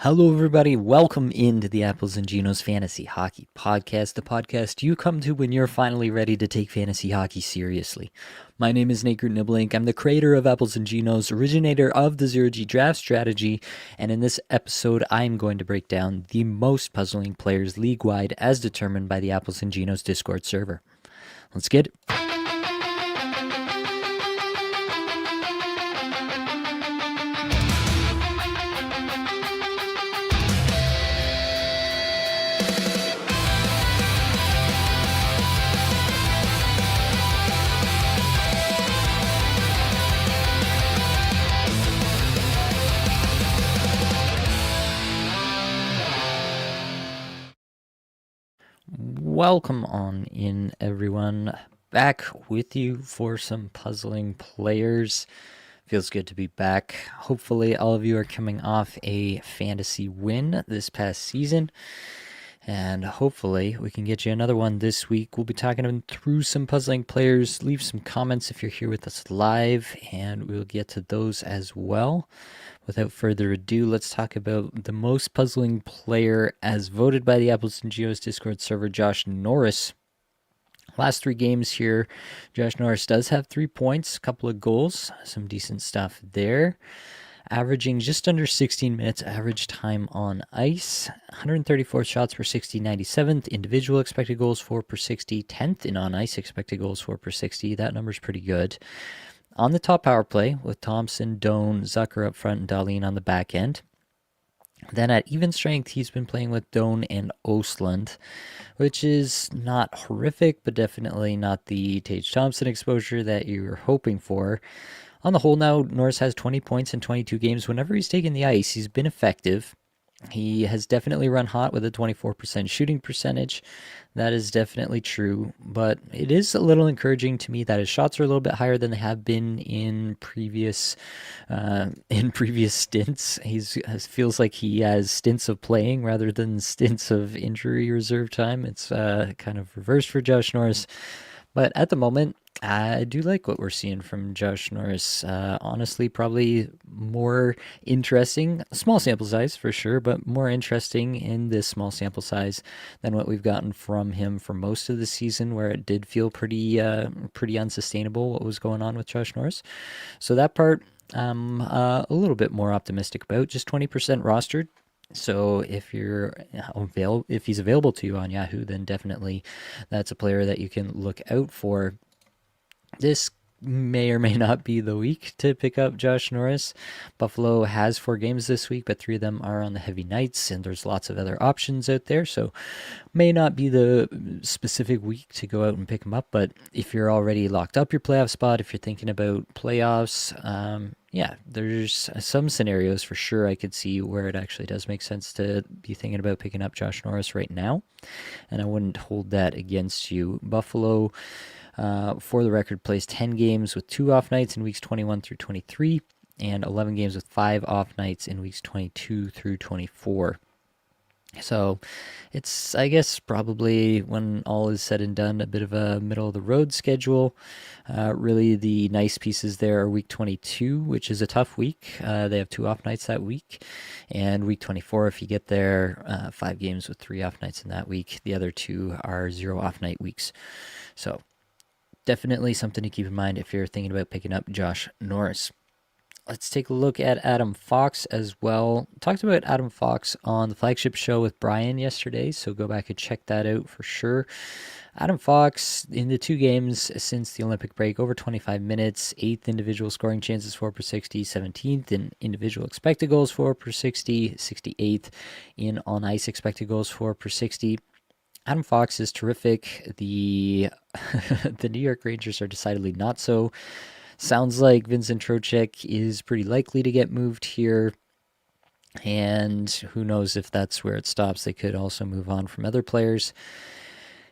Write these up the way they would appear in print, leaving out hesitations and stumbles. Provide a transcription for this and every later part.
Hello, everybody. Welcome into the Apples and Ginos Fantasy Hockey Podcast, the podcast you come to when you're finally ready to take fantasy hockey seriously. My name is Groot Nibbelink. I'm the creator of Apples and Ginos, originator of the Zero-G draft strategy, and in this episode, I'm going to break down the most puzzling players league-wide as determined by the Apples and Ginos Discord server. Let's get it. Welcome on in, everyone. Back with you for some puzzling players. Feels good to be back. Hopefully all of you are coming off a fantasy win this past season, and hopefully we can get you another one this week. We'll be talking through some puzzling players. Leave some comments if you're here with us live, and we'll get to those as well. Without further ado, let's talk about the most puzzling player as voted by the Apples and Ginos Discord server, Josh Norris. Last 3 games here, Josh Norris does have 3 points, a couple of goals, some decent stuff there. Averaging just under 16 minutes average time on ice, 134 shots per 60, 97th. Individual expected goals for per 60, 10th in on ice expected goals for per 60. That number's pretty good. On the top power play with Thompson, Doan, Zucker up front, and Dahlin on the back end. Then at even strength, he's been playing with Doan and Östlund, which is not horrific, but definitely not the Tage Thompson exposure that you were hoping for. On the whole now, Norris has 20 points in 22 games. Whenever he's taken the ice, he's been effective. He has definitely run hot with a 24% shooting percentage. That is definitely true, but it is a little encouraging to me that his shots are a little bit higher than they have been in previous stints. Feels like he has stints of playing rather than stints of injury reserve time. It's kind of reversed for Josh Norris. But at the moment, I do like what we're seeing from Josh Norris. Honestly, probably more interesting, small sample size for sure, but more interesting in this small sample size than what we've gotten from him for most of the season, where it did feel pretty unsustainable what was going on with Josh Norris. So that part I'm a little bit more optimistic about. Just 20% rostered. So if he's available to you on Yahoo, then definitely that's a player that you can look out for. This may or may not be the week to pick up Josh Norris. Buffalo has 4 games this week, but 3 of them are on the heavy nights, and there's lots of other options out there, so may not be the specific week to go out and pick him up. But if you're already locked up your playoff spot, if you're thinking about playoffs, yeah, there's some scenarios for sure I could see where it actually does make sense to be thinking about picking up Josh Norris right now, and I wouldn't hold that against you. Buffalo, for the record, plays 10 games with 2 off nights in weeks 21 through 23, and 11 games with 5 off nights in weeks 22 through 24. So it's, I guess, probably, when all is said and done, a bit of a middle-of-the-road schedule. Really, the nice pieces there are week 22, which is a tough week. They have 2 off nights that week. And week 24, if you get there, 5 games with 3 off nights in that week. The other 2 are 0 off night weeks. So definitely something to keep in mind if you're thinking about picking up Josh Norris. Let's take a look at Adam Fox as well. Talked about Adam Fox on the flagship show with Brian yesterday, so go back and check that out for sure. Adam Fox, in the 2 games since the Olympic break, over 25 minutes, 8th individual scoring chances for per 60, 17th in individual expected goals for per 60, 68th in on-ice expected goals for per 60. Adam Fox is terrific. The New York Rangers are decidedly not so. Sounds like Vincent Trocheck is pretty likely to get moved here, and who knows if that's where it stops. They could also move on from other players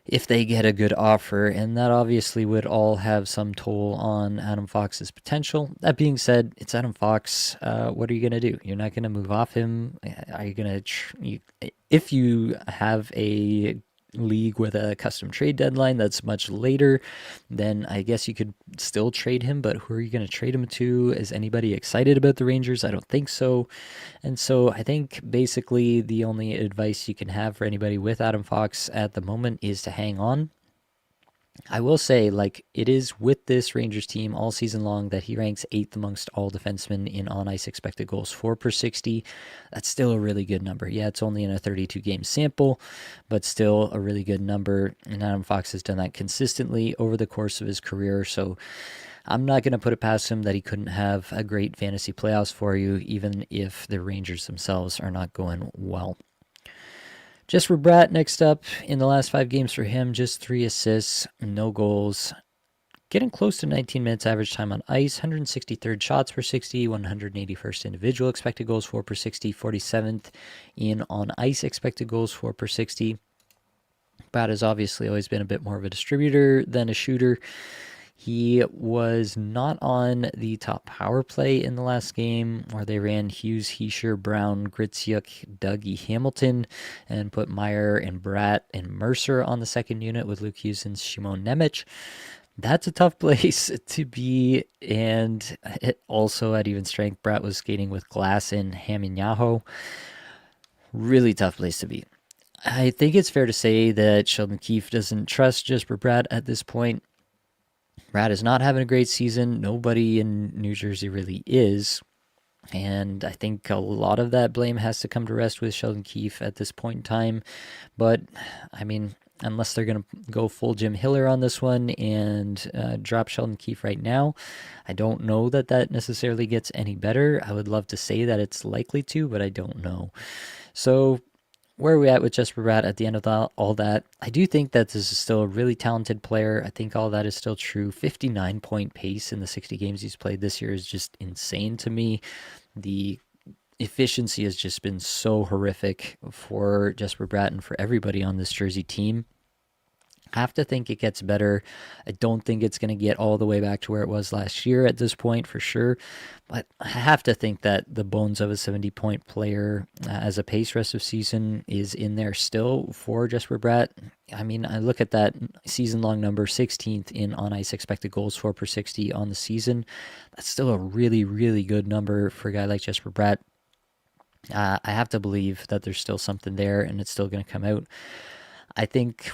if they get a good offer, and that obviously would all have some toll on Adam Fox's potential. That being said, it's Adam Fox. What are you going to do? You're not going to move off him. Are you going to... if you have a league with a custom trade deadline that's much later, then I guess you could still trade him, but who are you going to trade him to? Is anybody excited about the Rangers? I don't think so. And so I think basically the only advice you can have for anybody with Adam Fox at the moment is to hang on. I will say, like, it is with this Rangers team all season long that he ranks 8th amongst all defensemen in on-ice expected goals for per 60. That's still a really good number. Yeah, it's only in a 32-game sample, but still a really good number. And Adam Fox has done that consistently over the course of his career, so I'm not going to put it past him that he couldn't have a great fantasy playoffs for you, even if the Rangers themselves are not going well. Jesper Bratt next up. In the last 5 games for him, just 3 assists, no goals. Getting close to 19 minutes average time on ice, 163rd shots per 60, 181st individual expected goals for per 60, 47th in on ice expected goals for per 60. Bratt has obviously always been a bit more of a distributor than a shooter. He was not on the top power play in the last game where they ran Hughes, Heischer, Brown, Gritsyuk, Dougie Hamilton, and put Meyer and Bratt and Mercer on the second unit with Luke Hughes and Shimon Nemec. That's a tough place to be, and also at even strength, Bratt was skating with Glass and Haminyaho. Really tough place to be. I think it's fair to say that Sheldon Keefe doesn't trust Jesper Bratt at this point. Bratt is not having a great season. Nobody in New Jersey really is. And I think a lot of that blame has to come to rest with Sheldon Keefe at this point in time. But, I mean, unless they're going to go full Jim Hiller on this one and drop Sheldon Keefe right now, I don't know that that necessarily gets any better. I would love to say that it's likely to, but I don't know. So where are we at with Jesper Bratt at the end of all that? I do think that this is still a really talented player. I think all that is still true. 59-point pace in the 60 games he's played this year is just insane to me. The efficiency has just been so horrific for Jesper Bratt and for everybody on this Jersey team. I have to think it gets better. I don't think it's going to get all the way back to where it was last year at this point for sure. But I have to think that the bones of a 70-point player as a pace rest of season is in there still for Jesper Bratt. I mean, I look at that season-long number, 16th in on-ice expected goals for per 60 on the season. That's still a really, really good number for a guy like Jesper Bratt. I have to believe that there's still something there and it's still going to come out. I think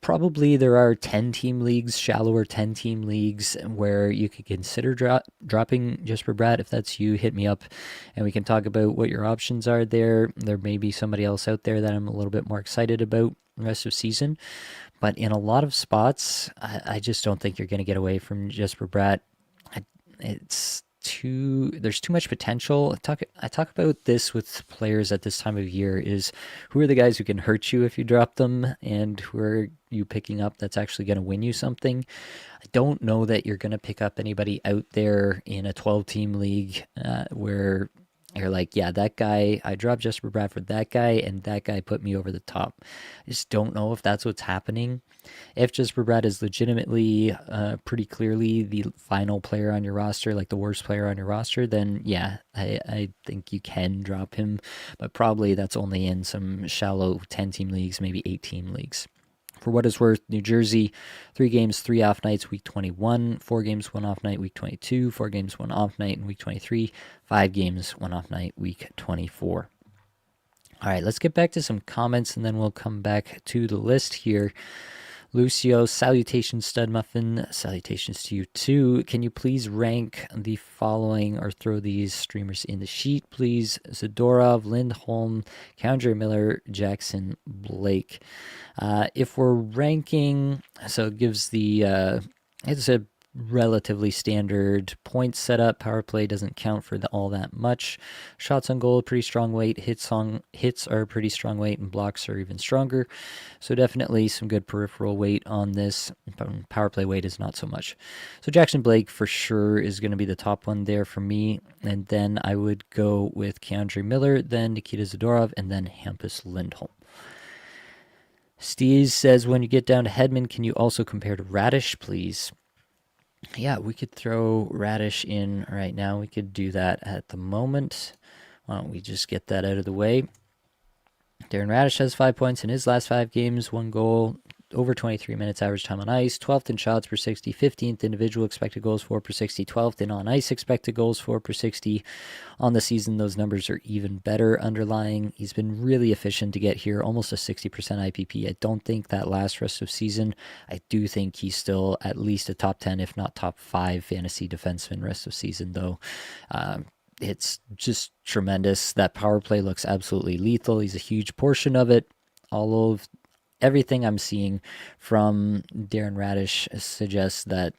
probably there are 10-team leagues, shallower 10-team leagues, where you could consider dropping Jesper Bratt. If that's you, hit me up, and we can talk about what your options are there. There may be somebody else out there that I'm a little bit more excited about the rest of season. But in a lot of spots, I just don't think you're going to get away from Jesper Bratt. There's too much potential. I talk about this with players at this time of year is who are the guys who can hurt you if you drop them and who are you picking up that's actually going to win you something. I don't know that you're going to pick up anybody out there in a 12-team league where you're like, yeah, that guy, I dropped Jesper Bratt for that guy, and that guy put me over the top. I just don't know if that's what's happening. If Jesper Bratt is legitimately pretty clearly the final player on your roster, like the worst player on your roster, then yeah, I think you can drop him. But probably that's only in some shallow 10-team leagues, maybe 8-team leagues. For what it's worth, New Jersey, 3 games, 3 off nights, week 21, 4 games, 1 off night, week 22, 4 games, 1 off night in week 23, 5 games, 1 off night, week 24. All right, let's get back to some comments, and then we'll come back to the list here. Lucio, salutations, Stud Muffin. Salutations to you too. Can you please rank the following or throw these streamers in the sheet, please? Zadorov, Lindholm, K'Andre Miller, Jackson, Blake. If we're ranking, so it gives the, it's a relatively standard point setup. Power play doesn't count for all that much. Shots on goal, pretty strong weight. Hits are pretty strong weight, and blocks are even stronger. So definitely some good peripheral weight on this. Power play weight is not so much. So Jackson Blake for sure is going to be the top one there for me. And then I would go with K'Andre Miller, then Nikita Zadorov, and then Hampus Lindholm. Steve says, when you get down to Hedman, can you also compare to Radish, please? Yeah, we could throw Radish in right now. We could do that at the moment. Why don't we just get that out of the way? Darren Radish has 5 points in his last 5 games, 1 goal, over 23 minutes average time on ice, 12th in shots per 60, 15th individual expected goals for per 60, 12th in on ice expected goals for per 60. On the season, those numbers are even better underlying. He's been really efficient to get here, almost a 60% IPP. I don't think that lasts rest of season. I do think he's still at least a top 10, if not top 5 fantasy defenseman rest of season, though. It's just tremendous. That power play looks absolutely lethal. He's a huge portion of it. All of everything I'm seeing from Darren Radish suggests that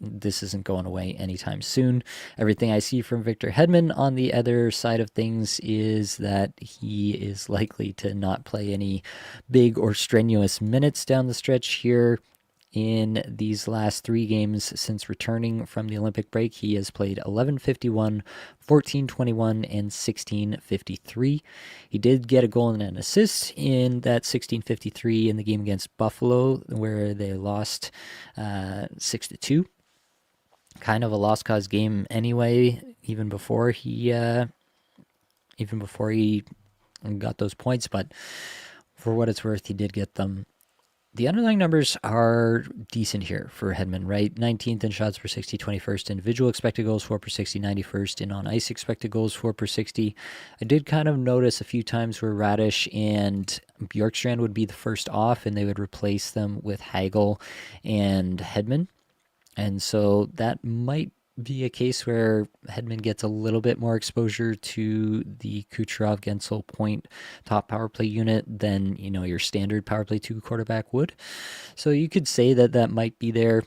this isn't going away anytime soon. Everything I see from Victor Hedman on the other side of things is that he is likely to not play any big or strenuous minutes down the stretch here. In these last 3 games since returning from the Olympic break, he has played 11:51, 14:21, and 16:53. He did get a goal and an assist in that 16:53 in the game against Buffalo, where they lost 6-2. Kind of a lost cause game anyway, even before he got those points, but for what it's worth, he did get them. The underlying numbers are decent here for Hedman, right? 19th in shots per 60, 21st individual expected goals for per 60, 91st in on ice expected goals for per 60. I did kind of notice a few times where Radish and Bjorkstrand would be the first off, and they would replace them with Hagel and Hedman. And so that might be a case where Hedman gets a little bit more exposure to the Kucherov, Gensel point top power play unit than, your standard power play 2 quarterback would. So you could say that that might be there.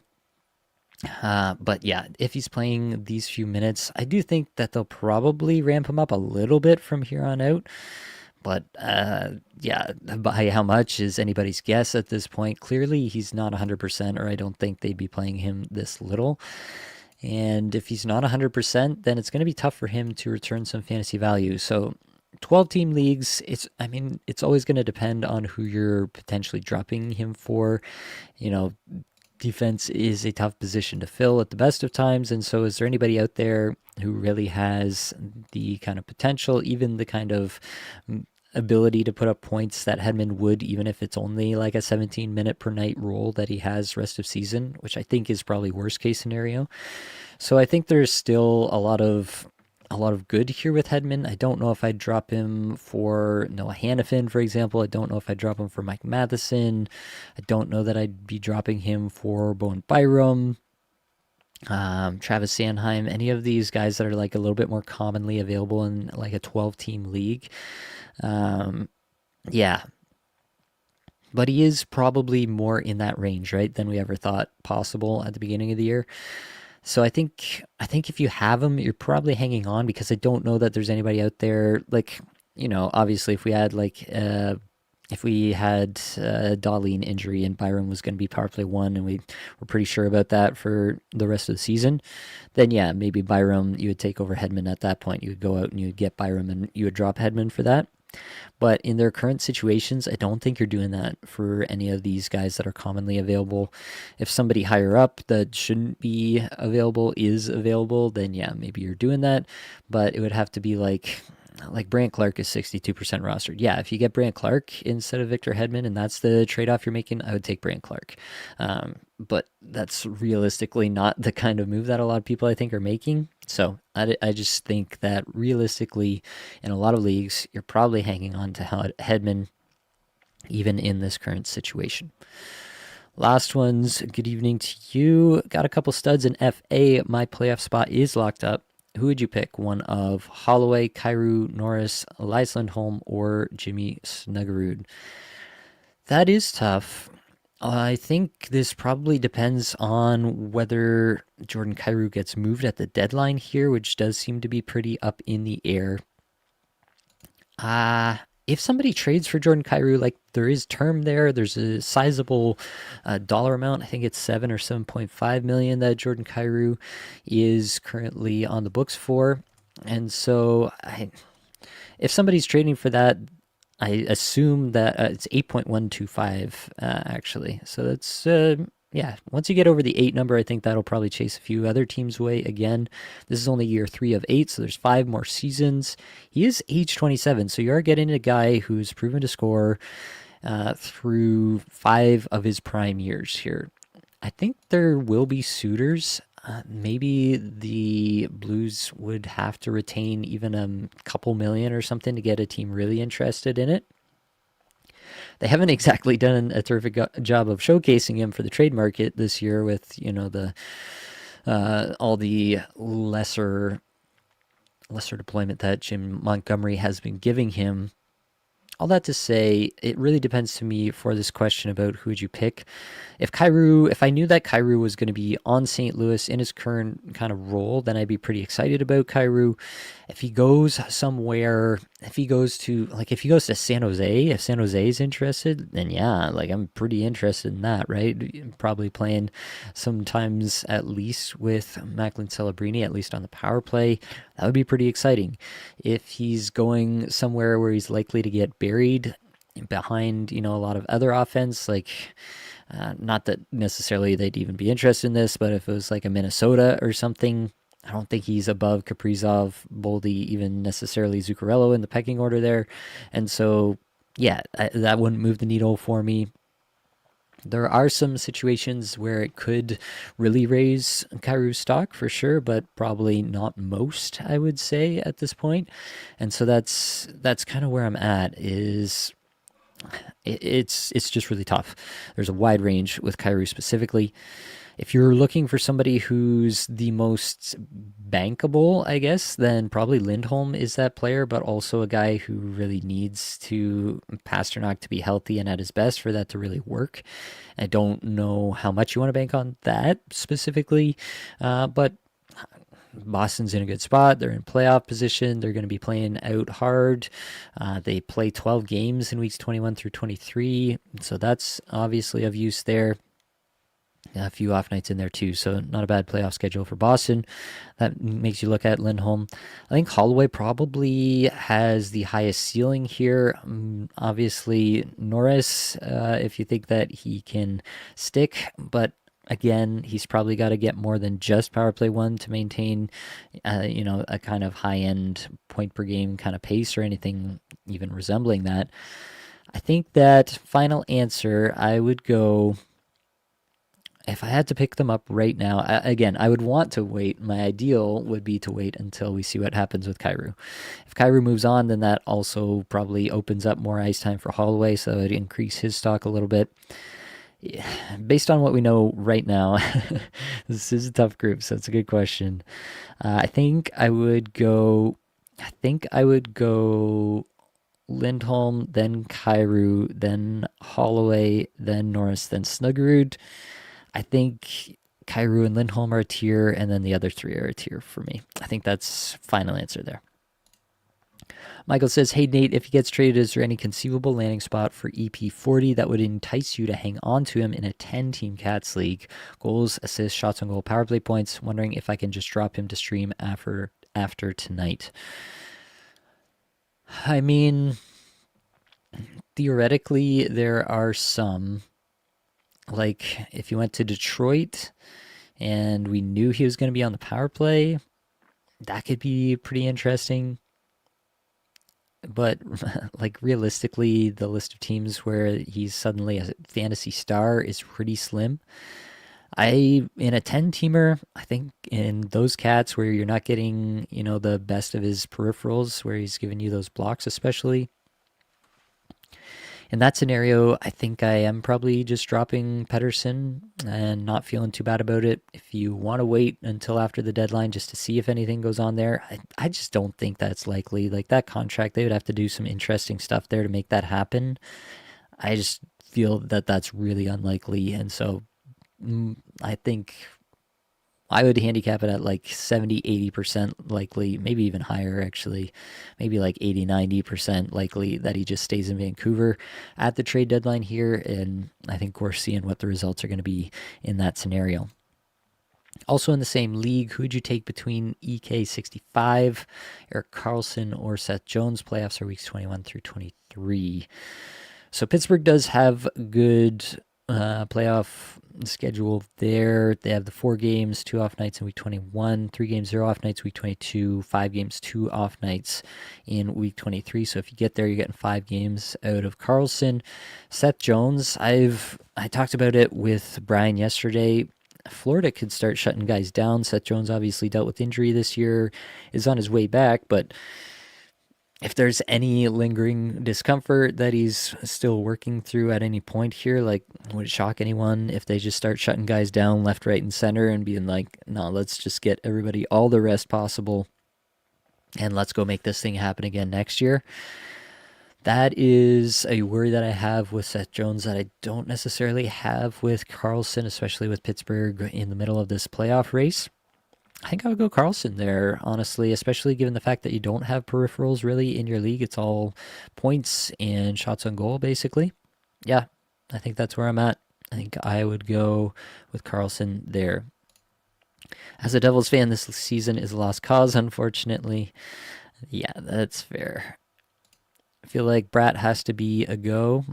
But yeah, if he's playing these few minutes, I do think that they'll probably ramp him up a little bit from here on out. But yeah, by how much is anybody's guess at this point. Clearly, he's not 100%, or I don't think they'd be playing him this little. And if he's not 100%, then it's going to be tough for him to return some fantasy value. So 12-team leagues, it's always going to depend on who you're potentially dropping him for. Defense is a tough position to fill at the best of times. And so is there anybody out there who really has the kind of potential, even the kind of ability to put up points that Hedman would, even if it's only like a 17-minute per night role that he has rest of season, which I think is probably worst case scenario. So I think there's still a lot of good here with Hedman. I don't know if I'd drop him for Noah Hannafin, for example. I don't know if I'd drop him for Mike Matheson. I don't know that I'd be dropping him for Bowen Byram, Travis Sanheim, any of these guys that are like a little bit more commonly available in like a 12-team league. Yeah. But he is probably more in that range, right, than we ever thought possible at the beginning of the year. So I think if you have him, you're probably hanging on, because I don't know that there's anybody out there like, obviously if we had a Dahlin injury and Byram was going to be power play 1, and we were pretty sure about that for the rest of the season, then yeah, maybe Byram, you would take over Hedman at that point. You would go out and you would get Byram and you would drop Hedman for that. But in their current situations, I don't think you're doing that for any of these guys that are commonly available. If somebody higher up that shouldn't be available is available, then yeah, maybe you're doing that. But it would have to be like Brant Clark is 62% rostered. Yeah, if you get Brant Clark instead of Victor Hedman and that's the trade-off you're making, I would take Brant Clark. But that's realistically not the kind of move that a lot of people I think are making. So I just think that realistically in a lot of leagues, you're probably hanging on to Hedman even in this current situation. Last ones, good evening to you. Got a couple studs in FA. My playoff spot is locked up. Who would you pick? One of Holloway, Kyrou, Norris, Elias Lindholm, or Jimmy Snuggerud? That is tough. I think this probably depends on whether Jordan Kyrou gets moved at the deadline here, which does seem to be pretty up in the air. If somebody trades for Jordan Kyrou, like there is term there, there's a sizable dollar amount. I think it's 7 or 7.5 million that Jordan Kyrou is currently on the books for. And so if somebody's trading for that, I assume that it's 8.125 actually. So that's Yeah, once you get over the 8 number, I think that'll probably chase a few other teams away again. This is only year 3 of 8, so there's 5 more seasons. He is age 27, so you are getting a guy who's proven to score through 5 of his prime years here. I think there will be suitors. Maybe the Blues would have to retain even a couple million or something to get a team really interested in it. They haven't exactly done a terrific job of showcasing him for the trade market this year with, the all the lesser deployment that Jim Montgomery has been giving him. All that to say, it really depends to me for this question about who would you pick. If I knew that Kyrou was going to be on St. Louis in his current kind of role, then I'd be pretty excited about Kyrou. If he goes somewhere, if he goes to San Jose, if San Jose is interested, then yeah, like I'm pretty interested in that, right? Probably playing sometimes at least with Macklin Celebrini, at least on the power play. That would be pretty exciting. If he's going somewhere where he's likely to get buried behind, a lot of other offense, like not that necessarily they'd even be interested in this, but if it was like a Minnesota or something, I don't think he's above Kaprizov, Boldy, even necessarily Zuccarello in the pecking order there. And so, yeah, that wouldn't move the needle for me. There are some situations where it could really raise Kairou's stock for sure, but probably not most, I would say, at this point. And so that's kind of where I'm at. It's just really tough. There's a wide range with Kyrou specifically. If you're looking for somebody who's the most bankable, I guess, then probably Lindholm is that player, but also a guy who really needs to Pasternak to be healthy and at his best for that to really work. I don't know how much you want to bank on that specifically, but Boston's in a good spot. They're in playoff position. They're going to be playing out hard. They play 12 games in weeks 21 through 23, so that's obviously of use there. A few off nights in there too, so not a bad playoff schedule for Boston. That makes you look at Lindholm. I think Holloway probably has the highest ceiling here. Obviously Norris, if you think that he can stick, but again, he's probably got to get more than just power play one to maintain, a kind of high end point per game kind of pace or anything even resembling that. I think that final answer, I would go. If I had to pick them up right now, again, I would want to wait. My ideal would be to wait until we see what happens with Kyrou. If Kyrou moves on, then that also probably opens up more ice time for Holloway, so it would increase his stock a little bit. Yeah, based on what we know right now, this is a tough group, so it's a good question. I think I would go. Lindholm, then Kyrou, then Holloway, then Norris, then Snuggerud. I think Kyrou and Lindholm are a tier, and then the other 3 are a tier for me. I think that's final answer there. Michael says, hey, Nate, if he gets traded, is there any conceivable landing spot for EP40 that would entice you to hang on to him in a 10-team Cats league? Goals, assists, shots on goal, power play points. Wondering if I can just drop him to stream after tonight. I mean, theoretically, there are some. Like, if you went to Detroit and we knew he was going to be on the power play, that could be pretty interesting. But, like, realistically, the list of teams where he's suddenly a fantasy star is pretty slim. In a 10-teamer, I think in those Cats where you're not getting, the best of his peripherals, where he's giving you those blocks especially, in that scenario, I think I am probably just dropping Pettersson and not feeling too bad about it. If you want to wait until after the deadline just to see if anything goes on there, I just don't think that's likely. Like, that contract, they would have to do some interesting stuff there to make that happen. I just feel that that's really unlikely. And so I think I would handicap it at like 70, 80% likely, maybe even higher actually, maybe like 80, 90% likely that he just stays in Vancouver at the trade deadline here. And I think we're seeing what the results are going to be in that scenario. Also in the same league, who would you take between EK65, Erik Karlsson, or Seth Jones? Playoffs are weeks 21 through 23. So Pittsburgh does have good playoff schedule there. They have the 4 games, 2 off nights in week 21, 3 games, 0 off nights week 22, 5 games, 2 off nights in week 23. So if you get there, you're getting 5 games out of Carlson. Seth Jones, I talked about it with Brian yesterday. Florida could start shutting guys down. Seth Jones obviously dealt with injury this year, is on his way back, but if there's any lingering discomfort that he's still working through at any point here, like, would it shock anyone if they just start shutting guys down left, right, and center and being like, no, let's just get everybody all the rest possible and let's go make this thing happen again next year? That is a worry that I have with Seth Jones that I don't necessarily have with Carlson, especially with Pittsburgh in the middle of this playoff race. I think I would go Carlson there, honestly, especially given the fact that you don't have peripherals really in your league. It's all points and shots on goal, basically. Yeah, I think that's where I'm at. I think I would go with Carlson there. As a Devils fan, this season is a lost cause, unfortunately. Yeah, that's fair. I feel like Bratt has to be a go.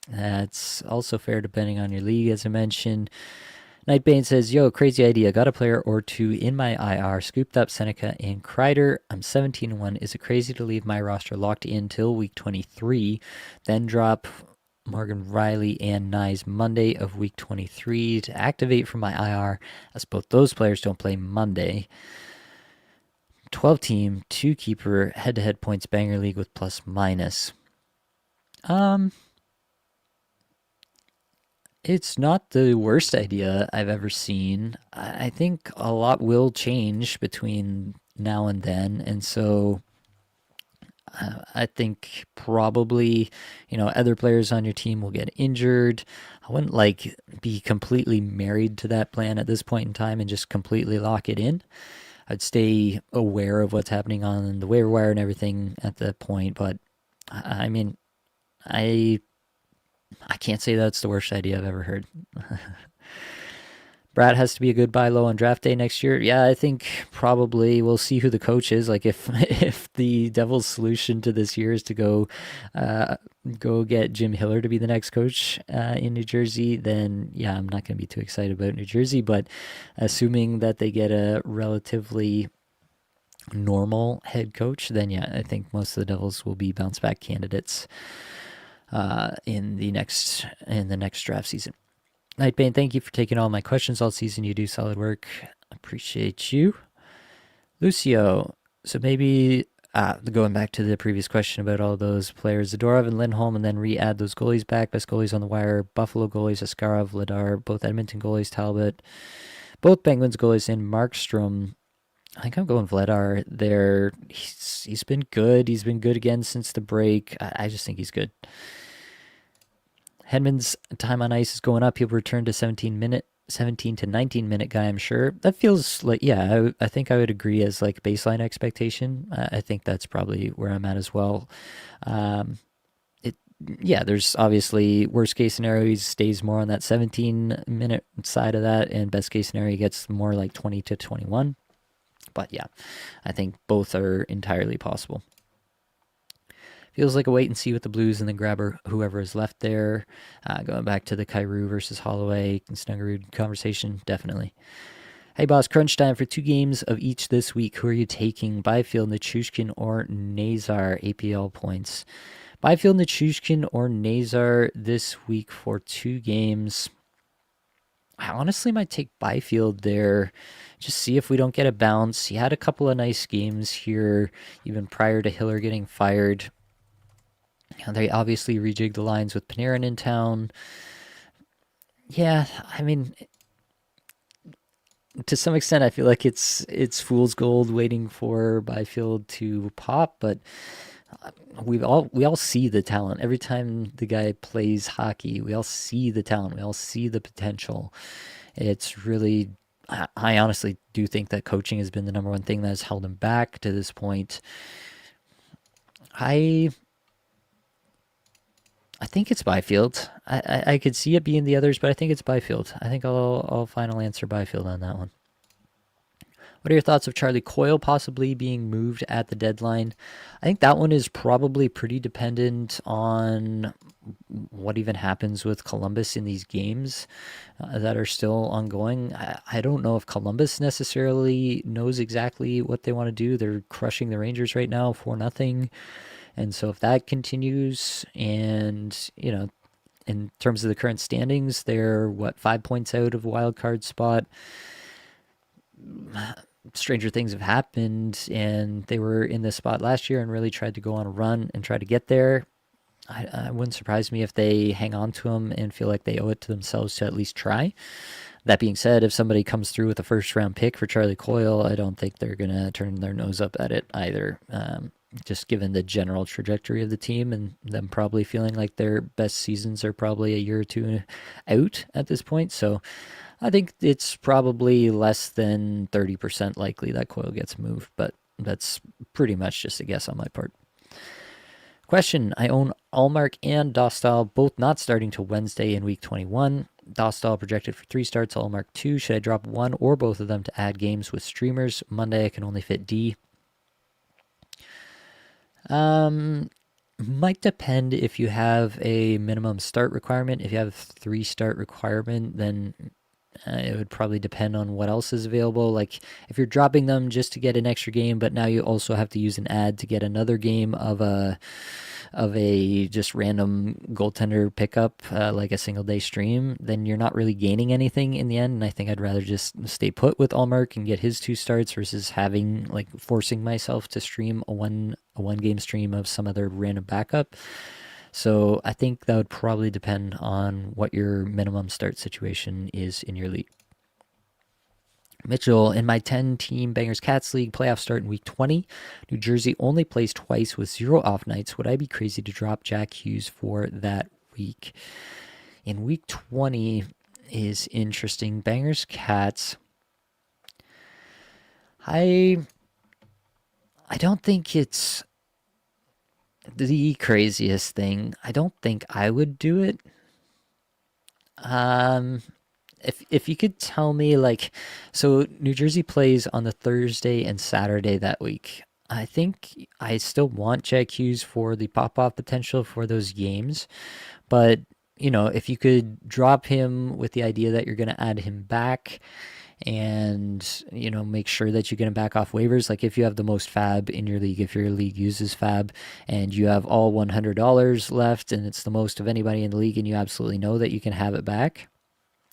That's also fair depending on your league, as I mentioned. Nightbane says, yo, crazy idea. Got a player or two in my IR. Scooped up Seneca and Kreider. I'm 17-1. Is it crazy to leave my roster locked in till week 23, then drop Morgan Riley and Nyes Monday of week 23 to activate from my IR, as both those players don't play Monday? 12-team, 2-keeper, head-to-head points banger league with plus minus. It's not the worst idea I've ever seen. I think a lot will change between now and then, and so I think probably, other players on your team will get injured. I wouldn't be completely married to that plan at this point in time and just completely lock it in. I'd stay aware of what's happening on the waiver wire and everything at that point, but I mean, I can't say that's the worst idea I've ever heard. Brad has to be a good buy low on draft day next year. Yeah, I think probably we'll see who the coach is. Like if the Devils' solution to this year is to go get Jim Hiller to be the next coach in New Jersey, then yeah, I'm not going to be too excited about New Jersey. But assuming that they get a relatively normal head coach, then yeah, I think most of the Devils will be bounce back candidates in the next draft season. Nightbane, thank you for taking all my questions all season. You do solid work. Appreciate you. Lucio, so maybe going back to the previous question about all those players, Zadorov and Lindholm, and then re-add those goalies back. Best goalies on the wire, Buffalo goalies, Askarov, Vladar, both Edmonton goalies, Talbot, both Penguins goalies, and Markstrom. I think I'm going Vladar there. He's been good. He's been good again since the break. I just think he's good. Hedman's time on ice is going up. He'll return to 17 to 19 minute guy, I'm sure. That feels like, yeah, I think I would agree as like baseline expectation. I think that's probably where I'm at as well. There's obviously worst case scenario, he stays more on that 17 minute side of that, and best case scenario, he gets more like 20 to 21. But yeah, I think both are entirely possible. Feels like a wait and see with the Blues and then grab whoever is left there. Going back to the Kyrou versus Holloway and Snuggerud conversation, definitely. Hey, boss, crunch time for 2 games of each this week. Who are you taking? Byfield, Nichushkin, or Nazar? APL points. Byfield, Nichushkin, or Nazar this week for 2 games. I honestly might take Byfield there. Just see if we don't get a bounce. He had a couple of nice games here, even prior to Hiller getting fired. And they obviously rejigged the lines with Panarin in town. Yeah, I mean, to some extent, I feel like it's fool's gold waiting for Byfield to pop, but we all see the talent. Every time the guy plays hockey, we all see the talent. We all see the potential. It's really, I honestly do think that coaching has been the number one thing that has held him back to this point. I think it's Byfield. I could see it being the others, but I think it's Byfield. I think I'll final answer Byfield on that one. What are your thoughts of Charlie Coyle possibly being moved at the deadline? I think that one is probably pretty dependent on what even happens with Columbus in these games that are still ongoing. I don't know if Columbus necessarily knows exactly what they want to do. They're crushing the Rangers right now for nothing. And so if that continues, and, in terms of the current standings, they're, 5 points out of a wild card spot. Stranger things have happened, and they were in this spot last year and really tried to go on a run and try to get there. I wouldn't surprise me if they hang on to him and feel like they owe it to themselves to at least try. That being said, if somebody comes through with a first round pick for Charlie Coyle, I don't think they're going to turn their nose up at it either. Just given the general trajectory of the team and them probably feeling like their best seasons are probably a year or two out at this point. So I think it's probably less than 30% likely that Coyle gets moved, but that's pretty much just a guess on my part. Question: I own Allmark and Dostal, both not starting till Wednesday in week 21. Dostal projected for 3 starts, Allmark 2. Should I drop one or both of them to add games with streamers? Monday I can only fit D. Might depend if you have a minimum start requirement. If you have a 3 start requirement, then it would probably depend on what else is available. Like if you're dropping them just to get an extra game, but now you also have to use an ad to get another game of a just random goaltender pickup, like a single day stream, then you're not really gaining anything in the end. And I think I'd rather just stay put with Allmark and get his 2 starts versus having forcing myself to stream a one game stream of some other random backup. So I think that would probably depend on what your minimum start situation is in your league. Mitchell, in my 10-team Bangers Cats League, playoff start in week 20. New Jersey only plays twice with 0 off nights. Would I be crazy to drop Jack Hughes for that week? In week 20 is interesting. Bangers Cats. I don't think it's the craziest thing. I don't think I would do it. If you could tell me, so New Jersey plays on the Thursday and Saturday that week. I think I still want Jack Hughes for the pop-off potential for those games. But, if you could drop him with the idea that you're going to add him back and, make sure that you get him back off waivers. Like if you have the most fab in your league, if your league uses fab and you have all $100 left and it's the most of anybody in the league and you absolutely know that you can have it back,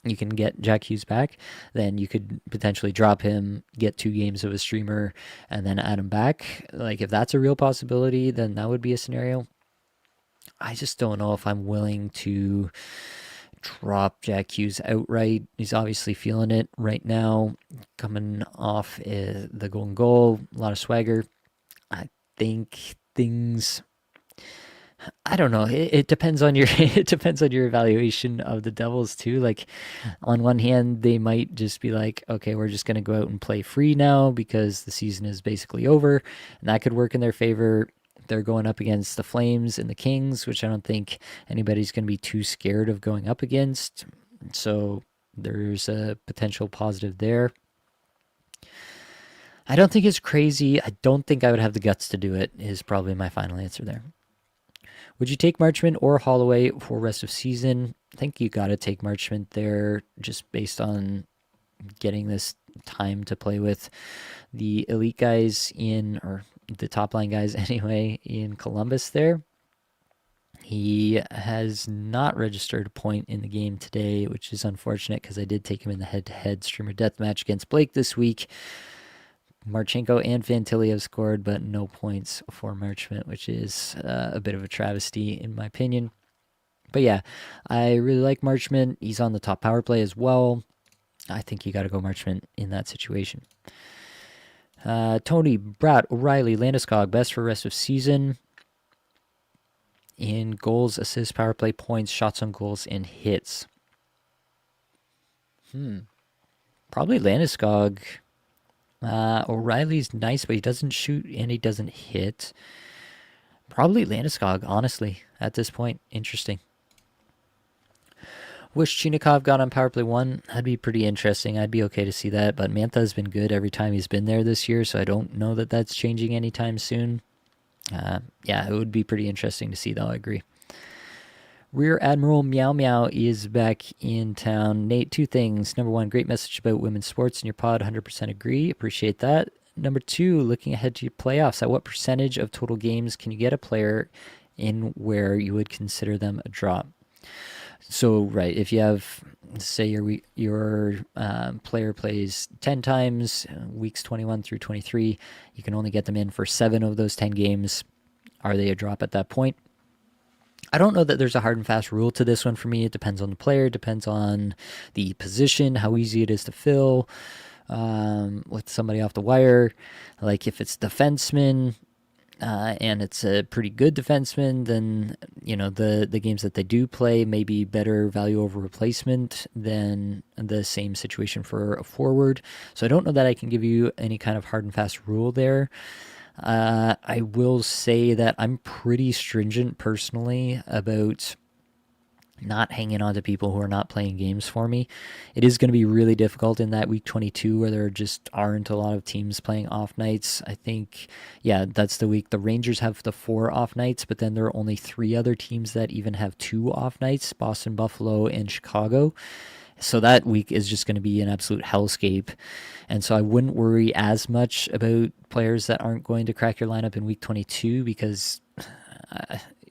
you can get Jack Hughes back, then you could potentially drop him, get 2 games of a streamer, and then add him back. Like if that's a real possibility, then that would be a scenario. I just don't know if I'm willing to drop Jack Hughes outright. He's obviously feeling it right now, coming off the golden goal, a lot of swagger. I think things, I don't know. It depends on your it depends on your evaluation of the Devils too. Like on one hand, they might just be like, okay, we're just going to go out and play free now because the season is basically over, and that could work in their favor. They're going up against the Flames and the Kings, which I don't think anybody's going to be too scared of going up against. So there's a potential positive there. I don't think it's crazy. I don't think I would have the guts to do it, is probably my final answer there. Would you take Marchment or Holloway for rest of season? I think you got to take Marchment there just based on getting this time to play with the elite guys or the top line guys anyway, in Columbus there. He has not registered a point in the game today, which is unfortunate because I did take him in the head-to-head streamer deathmatch against Blake this week. Marchenko and Fantilli have scored, but no points for Marchment, which is a bit of a travesty in my opinion. But yeah, I really like Marchment. He's on the top power play as well. I think you got to go Marchment in that situation. Tony, Brad, O'Reilly, Landeskog, best for rest of season in goals, assists, power play, points, shots on goals, and hits. Probably Landeskog. O'Reilly's nice, but he doesn't shoot and he doesn't hit. Probably Landeskog, honestly, at this point. Interesting. Wish Chinikov got on power play 1. That'd be pretty interesting. I'd be okay to see that. But Mantha has been good every time he's been there this year, so I don't know that that's changing anytime soon. Yeah, it would be pretty interesting to see, though. I agree. Rear Admiral Meow Meow is back in town. Nate, 2 things. Number 1, great message about women's sports in your pod. 100% agree. Appreciate that. Number 2, looking ahead to your playoffs, at what percentage of total games can you get a player in where you would consider them a drop? So, right, if you have, say, your player plays 10 times, weeks 21 through 23, you can only get them in for 7 of those 10 games. Are they a drop at that point? I don't know that there's a hard and fast rule to this one for me. It depends on the player, depends on the position, how easy it is to fill with somebody off the wire. Like if it's defenseman and it's a pretty good defenseman, then the games that they do play may be better value over replacement than the same situation for a forward. So I don't know that I can give you any kind of hard and fast rule there. I will say that I'm pretty stringent personally about not hanging on to people who are not playing games for me. It is going to be really difficult in that week 22 where there just aren't a lot of teams playing off nights. I think, yeah, that's the week. The Rangers have the 4 off nights, but then there are only 3 other teams that even have 2 off nights, Boston, Buffalo, and Chicago. So that week is just going to be an absolute hellscape. And so I wouldn't worry as much about players that aren't going to crack your lineup in week 22 because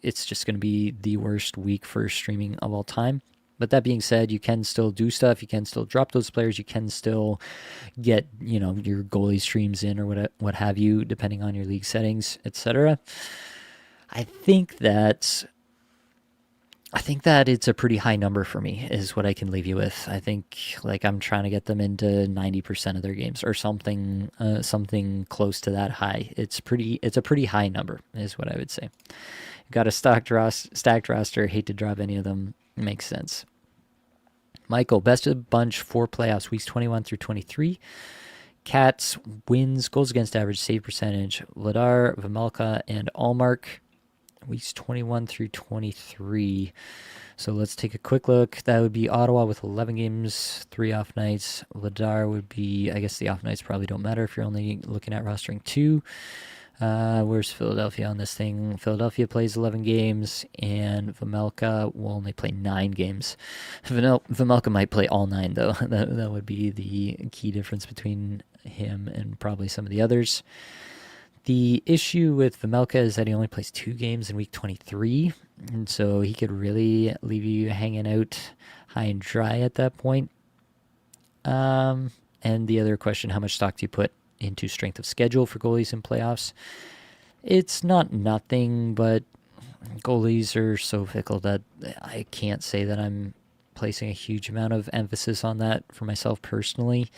it's just going to be the worst week for streaming of all time. But that being said, you can still do stuff. You can still drop those players. You can still get, your goalie streams in or what have you, depending on your league settings, etc. I think that it's a pretty high number for me is what I can leave you with. I think I'm trying to get them into 90% of their games or something close to that high. It's a pretty high number is what I would say. Got a stacked roster. Hate to drop any of them. Makes sense. Michael, best of the bunch for playoffs, weeks 21 through 23. Cats, wins, goals against average, save percentage, Vladar, Vejmelka, and Allmark. Weeks 21 through 23. So let's take a quick look. That would be Ottawa with 11 games, 3 off nights. Vladar would be, I guess the off nights probably don't matter if you're only looking at rostering 2. Where's Philadelphia on this thing? Philadelphia plays 11 games, and Vejmelka will only play 9 games. Vejmelka might play all 9, though. That would be the key difference between him and probably some of the others. The issue with Vejmelka is that he only plays 2 games in week 23, and so he could really leave you hanging out high and dry at that point. And the other question, how much stock do you put into strength of schedule for goalies in playoffs? It's not nothing, but goalies are so fickle that I can't say that I'm placing a huge amount of emphasis on that for myself personally.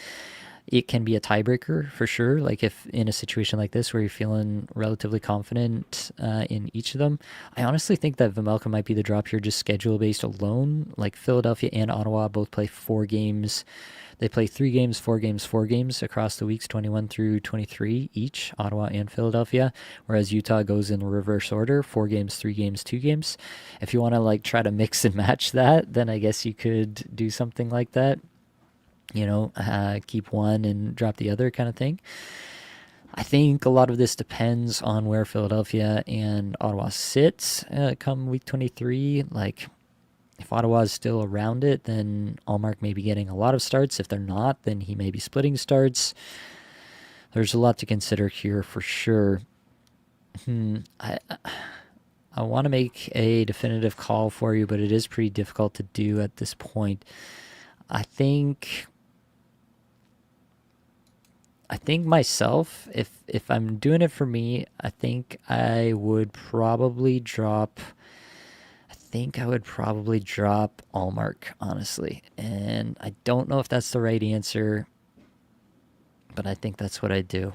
It can be a tiebreaker for sure. Like if in a situation like this where you're feeling relatively confident in each of them, I honestly think that Vejmelka might be the drop here just schedule based alone. Like Philadelphia and Ottawa both play 4 games. They play 3 games, 4 games, 4 games across the weeks 21 through 23 each, Ottawa and Philadelphia, whereas Utah goes in reverse order, 4 games, 3 games, 2 games. If you want to try to mix and match that, then I guess you could do something like that. Keep one and drop the other kind of thing. I think a lot of this depends on where Philadelphia and Ottawa sit come week 23. If Ottawa is still around it, then Allmark may be getting a lot of starts. If they're not, then he may be splitting starts. There's a lot to consider here for sure. I want to make a definitive call for you, but it is pretty difficult to do at this point. I think myself, if I'm doing it for me, I think I would probably drop Allmark, honestly. And I don't know if that's the right answer, but I think that's what I do.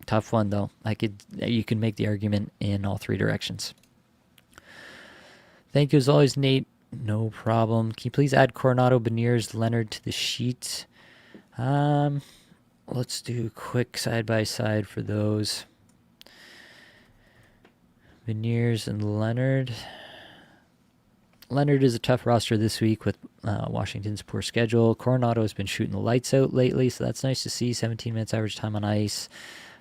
Tough one though. You can make the argument in all 3 directions. Thank you as always, Nate. No problem. Can you please add Coronado, Beniers, Leonard to the sheet? Let's do quick side-by-side for those. Beniers and Leonard. Leonard is a tough roster this week with Washington's poor schedule. Coronado has been shooting the lights out lately, so that's nice to see. 17 minutes average time on ice.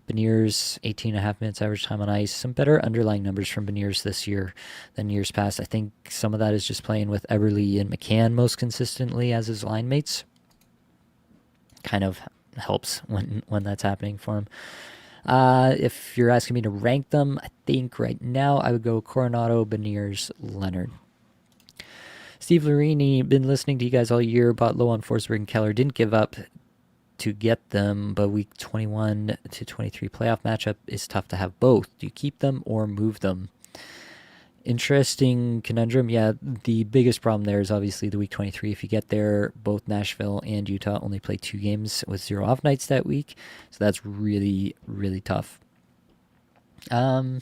Beniers, 18.5 minutes average time on ice. Some better underlying numbers from Beniers this year than years past. I think some of that is just playing with Eberle and McCann most consistently as his line mates. Kind of helps when that's happening for him. If you're asking me to rank them, I think right now I would go Coronado, Beniers, Leonard. Steve Larini, been listening to you guys all year, bought low on Forsberg and Keller, didn't give up to get them, but week 21 to 23 playoff matchup is tough to have both. Do you keep them or move them? Interesting conundrum. Yeah, the biggest problem there is obviously the week 23. If you get there, both Nashville and Utah only play 2 games with 0 off nights that week, so that's really, really tough. Yeah,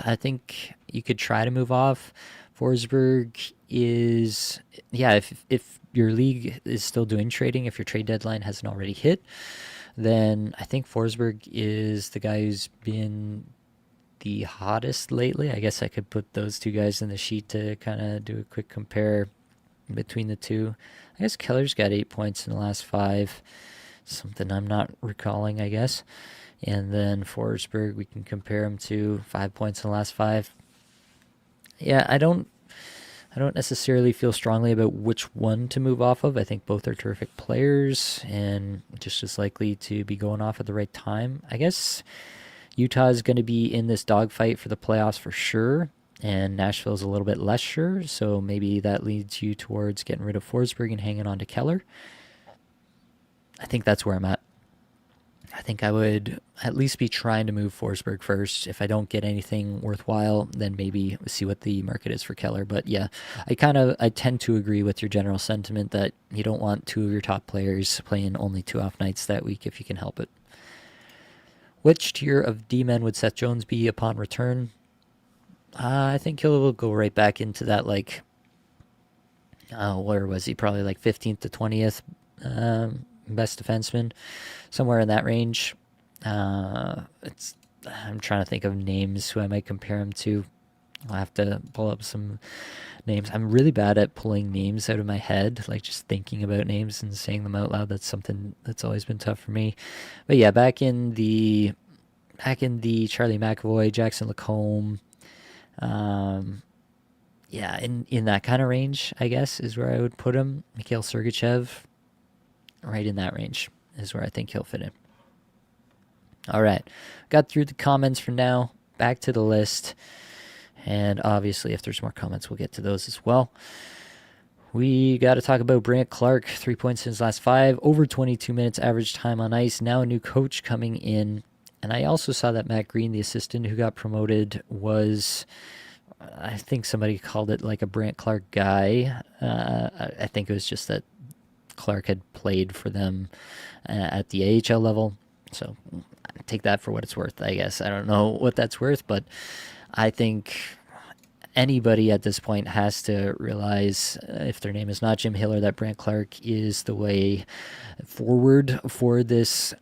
I think you could try to move off. Forsberg is, yeah, if your league is still doing trading, if your trade deadline hasn't already hit, then I think Forsberg is the guy who's been the hottest lately. I guess I could put those two guys in the sheet to kind of do a quick compare between the two. I guess Keller's got 8 points in the last 5, something I'm not recalling, I guess. And then Forsberg, we can compare him to 5 points in the last 5. Yeah, I don't necessarily feel strongly about which one to move off of. I think both are terrific players and just as likely to be going off at the right time. I guess Utah is going to be in this dogfight for the playoffs for sure, and Nashville's a little bit less sure, so maybe that leads you towards getting rid of Forsberg and hanging on to Keller. I think that's where I'm at. I think I would at least be trying to move Forsberg first. If I don't get anything worthwhile, then maybe see what the market is for Keller. But yeah, I tend to agree with your general sentiment that you don't want 2 of your top players playing only 2 off nights that week if you can help it. Which tier of D-men would Seth Jones be upon return? I think he'll go right back into that, like, where was he? Probably like 15th to 20th best defenseman, somewhere in that range. I'm trying to think of names who I might compare him to. I'll have to pull up some names. I'm really bad at pulling names out of my head, like just thinking about names and saying them out loud. That's something that's always been tough for me. But yeah, back in the Charlie McAvoy, Jackson Lacombe, yeah, in that kind of range, I guess, is where I would put him. Mikhail Sergachev, right in that range is where I think he'll fit in. All right, got through the comments for now. Back to the list. And obviously, if there's more comments, we'll get to those as well. We got to talk about Brandt Clark. 3 points in his last 5. Over 22 minutes average time on ice. Now a new coach coming in. And I also saw that Matt Green, the assistant who got promoted, was, I think somebody called it like a Brandt Clark guy. I think it was just that Clark had played for them at the AHL level. So take that for what it's worth, I guess. I don't know what that's worth, but I think anybody at this point has to realize, if their name is not Jim Hiller, that Brandt Clark is the way forward for this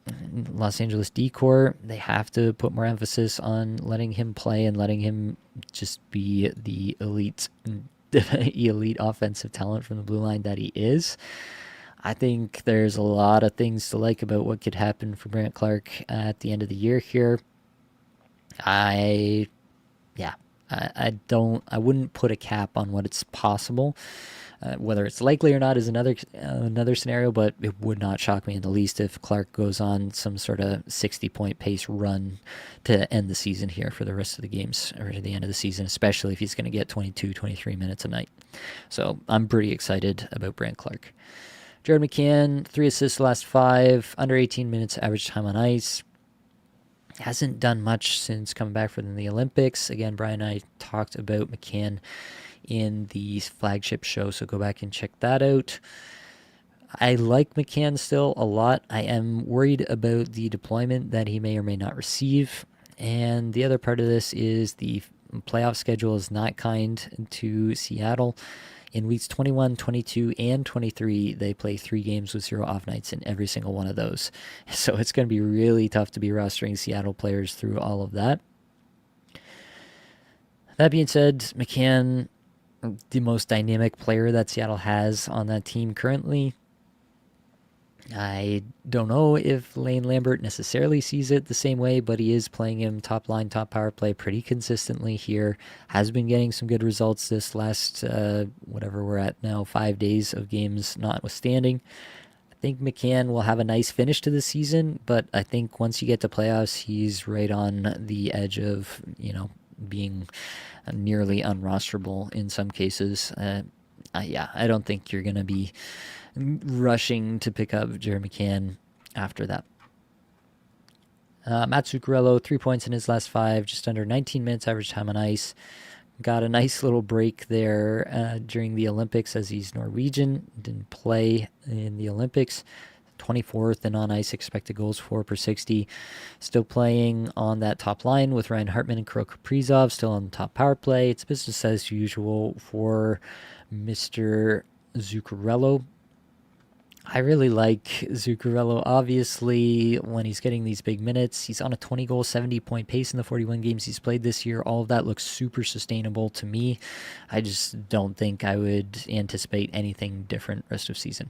Los Angeles D-Corps. They have to put more emphasis on letting him play and letting him just be the elite offensive talent from the blue line that he is. I think there's a lot of things to like about what could happen for Brandt Clark at the end of the year here. I wouldn't put a cap on what it's possible. Whether it's likely or not is another scenario, but it would not shock me in the least if Clark goes on some sort of 60-point pace run to end the season here for the rest of the games, or to the end of the season, especially if he's going to get 22, 23 minutes a night. So I'm pretty excited about Brandt Clark. Jared McCann, 3 assists last 5, under 18 minutes average time on ice. Hasn't done much since coming back from the Olympics. Again, Brian and I talked about McCann in the flagship show, so go back and check that out. I like McCann still a lot. I am worried about the deployment that he may or may not receive. And the other part of this is the playoff schedule is not kind to Seattle. In weeks 21, 22, and 23, they play 3 games with 0 off nights in every single one of those. So it's going to be really tough to be rostering Seattle players through all of that. That being said, McCann, the most dynamic player that Seattle has on that team currently. I don't know if Lane Lambert necessarily sees it the same way, but he is playing him top line, top power play pretty consistently here. Has been getting some good results this last, whatever we're at now, 5 days of games notwithstanding. I think McCann will have a nice finish to the season, but I think once you get to playoffs, he's right on the edge of, being nearly unrosterable in some cases. Yeah, I don't think you're going to be rushing to pick up Jeremy McCann after that. Matt Zuccarello, 3 points in his last 5, just under 19 minutes average time on ice. Got a nice little break there during the Olympics as he's Norwegian. Didn't play in the Olympics. 24th in on-ice expected goals for per 60. Still playing on that top line with Ryan Hartman and Kirill Kaprizov. Still on the top power play. It's business as usual for Mr. Zuccarello. I really like Zuccarello. Obviously, when he's getting these big minutes, he's on a 20-goal, 70-point pace in the 41 games he's played this year. All of that looks super sustainable to me. I just don't think I would anticipate anything different rest of season.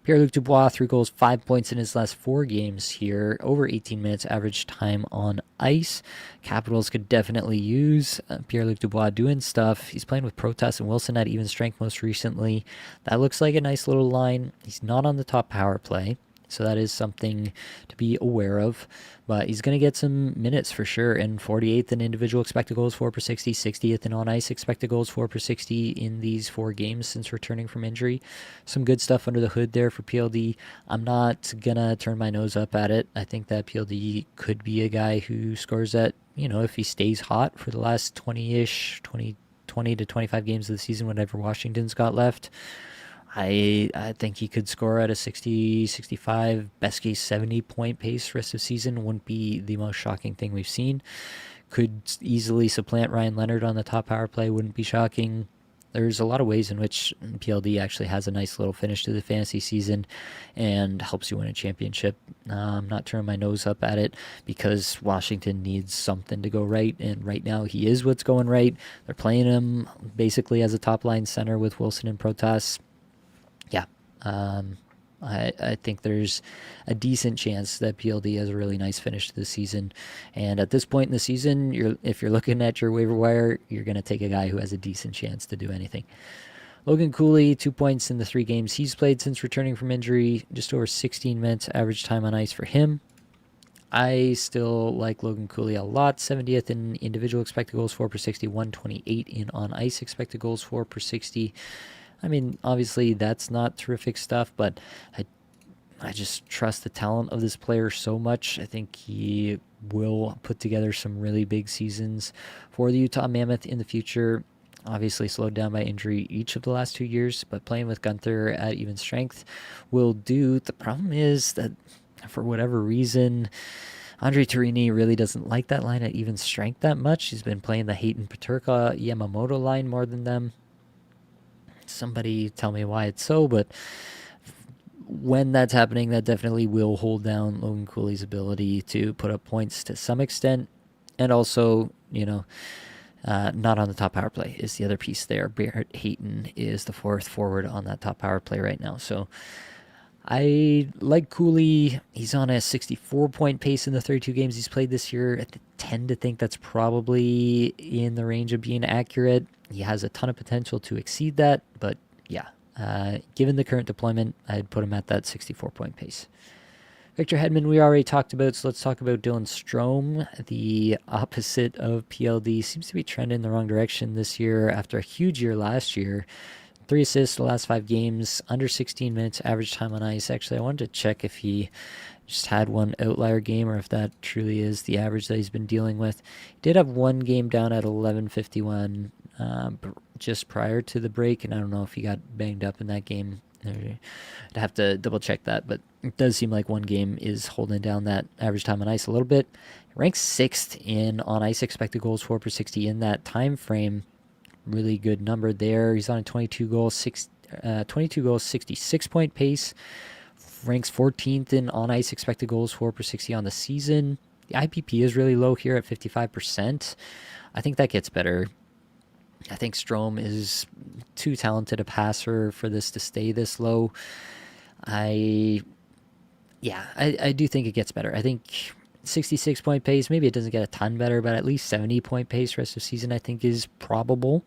Pierre-Luc Dubois, 3 goals, 5 points in his last 4 games here, over 18 minutes average time on ice. Capitals could definitely use Pierre-Luc Dubois doing stuff. He's playing with Protas and Wilson at even strength most recently. That looks like a nice little line. He's not on the top power play, so that is something to be aware of. But he's going to get some minutes for sure. And 48th in individual expected goals for per 60, 60th in on-ice expected goals for per 60 in these 4 games since returning from injury. Some good stuff under the hood there for PLD. I'm not going to turn my nose up at it. I think that PLD could be a guy who scores at, if he stays hot for the last 20-ish, 20 to 25 games of the season, whatever Washington's got left. I think he could score at a 60, 65, best case 70-point pace rest of season. Wouldn't be the most shocking thing we've seen. Could easily supplant Ryan Leonard on the top power play. Wouldn't be shocking. There's a lot of ways in which PLD actually has a nice little finish to the fantasy season and helps you win a championship. I'm not turning my nose up at it because Washington needs something to go right, and right now he is what's going right. They're playing him basically as a top-line center with Wilson and Protas. Yeah, I think there's a decent chance that PLD has a really nice finish to the season. And at this point in the season, if you're looking at your waiver wire, you're going to take a guy who has a decent chance to do anything. Logan Cooley, 2 points in the 3 games he's played since returning from injury, just over 16 minutes average time on ice for him. I still like Logan Cooley a lot. 70th in individual expected goals for per 60, 128 in on-ice expected goals for per 60. I mean, obviously that's not terrific stuff, but I just trust the talent of this player so much. I think he will put together some really big seasons for the Utah Mammoth in the future. Obviously slowed down by injury each of the last 2 years, but playing with Gunther at even strength will do. The problem is that for whatever reason, Andre Torini really doesn't like that line at even strength that much. He's been playing the Hayton Peterka Yamamoto line more than them. Somebody tell me why it's so, but when that's happening, that definitely will hold down Logan Cooley's ability to put up points to some extent. And also, not on the top power play is the other piece there. Barrett Hayton is the 4th forward on that top power play right now. So I like Cooley. He's on a 64-point pace in the 32 games he's played this year. I tend to think that's probably in the range of being accurate. He has a ton of potential to exceed that, but yeah, given the current deployment, I'd put him at that 64-point pace. Victor Hedman, we already talked about, so let's talk about Dylan Strome. The opposite of PLD seems to be trending in the wrong direction this year after a huge year last year. 3 assists the last 5 games, under 16 minutes average time on ice. Actually, I wanted to check if he just had one outlier game or if that truly is the average that he's been dealing with. He did have one game down at 11:51 just prior to the break, and I don't know if he got banged up in that game. I'd have to double check that, but it does seem like one game is holding down that average time on ice a little bit. Ranks 6th in on ice expected goals for per 60 in that time frame. Really good number there. He's on a 22 goal, 66-point pace. Ranks 14th in on ice expected goals for per 60 on the season. The IPP is really low here at 55%. I think that gets better. I think Strome is too talented a passer for this to stay this low. I do think it gets better. I think 66 point pace, maybe it doesn't get a ton better, but at least 70 point pace rest of season I think is probable.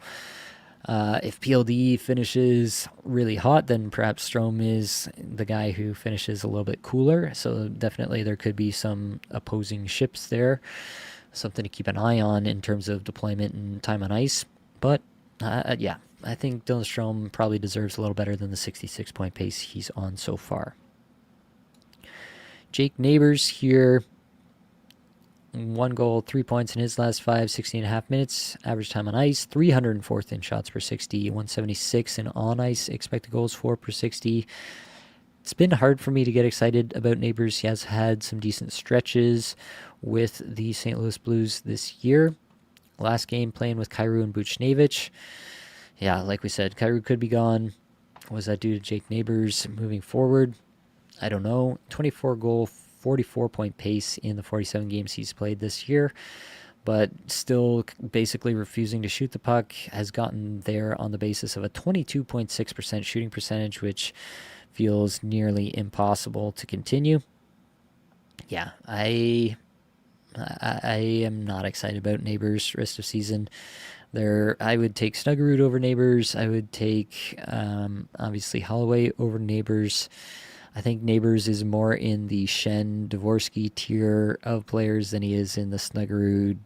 If PLD finishes really hot, then perhaps Strome is the guy who finishes a little bit cooler. So definitely there could be some opposing ships there. Something to keep an eye on in terms of deployment and time on ice. But yeah, I think Dylan Strome probably deserves a little better than the 66 point pace he's on so far. Jake Neighbors here. 1 goal, 3 points in his last 16.5 minutes. Average time on ice, 304th in shots per 60, 176 in on ice expected goals for per 60. It's been hard for me to get excited about Neighbors. He has had some decent stretches with the St. Louis Blues this year. Last game playing with Kyrou and Buchnevich. Yeah, like we said, Kyrou could be gone. Was that due to Jake Neighbors moving forward? I don't know. 24 goal, 44 point pace in the 47 games he's played this year, but still basically refusing to shoot the puck. Has gotten there on the basis of a 22.6% shooting percentage, which feels nearly impossible to continue. Yeah, I am not excited about Neighbors rest of season. I would take Snuggerud over Neighbors. I would take obviously Holloway over Neighbors. I think Neighbors is more in the Shen Dvorsky tier of players than he is in the Snuggerud,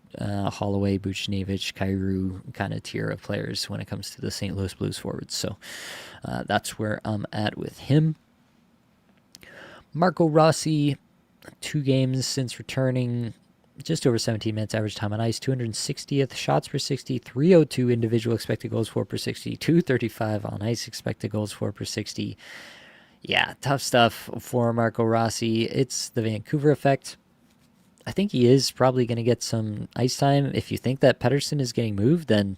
Holloway, Buchnevich, Kyrou kind of tier of players when it comes to the St. Louis Blues forwards. So that's where I'm at with him. Marco Rossi, 2 games since returning, just over 17 minutes average time on ice, 260th shots per 60, 302 individual expected goals for per 60, 235 on ice expected goals for per 60. Yeah, tough stuff for Marco Rossi. It's the Vancouver effect. I think he is probably going to get some ice time. If you think that Pettersson is getting moved, then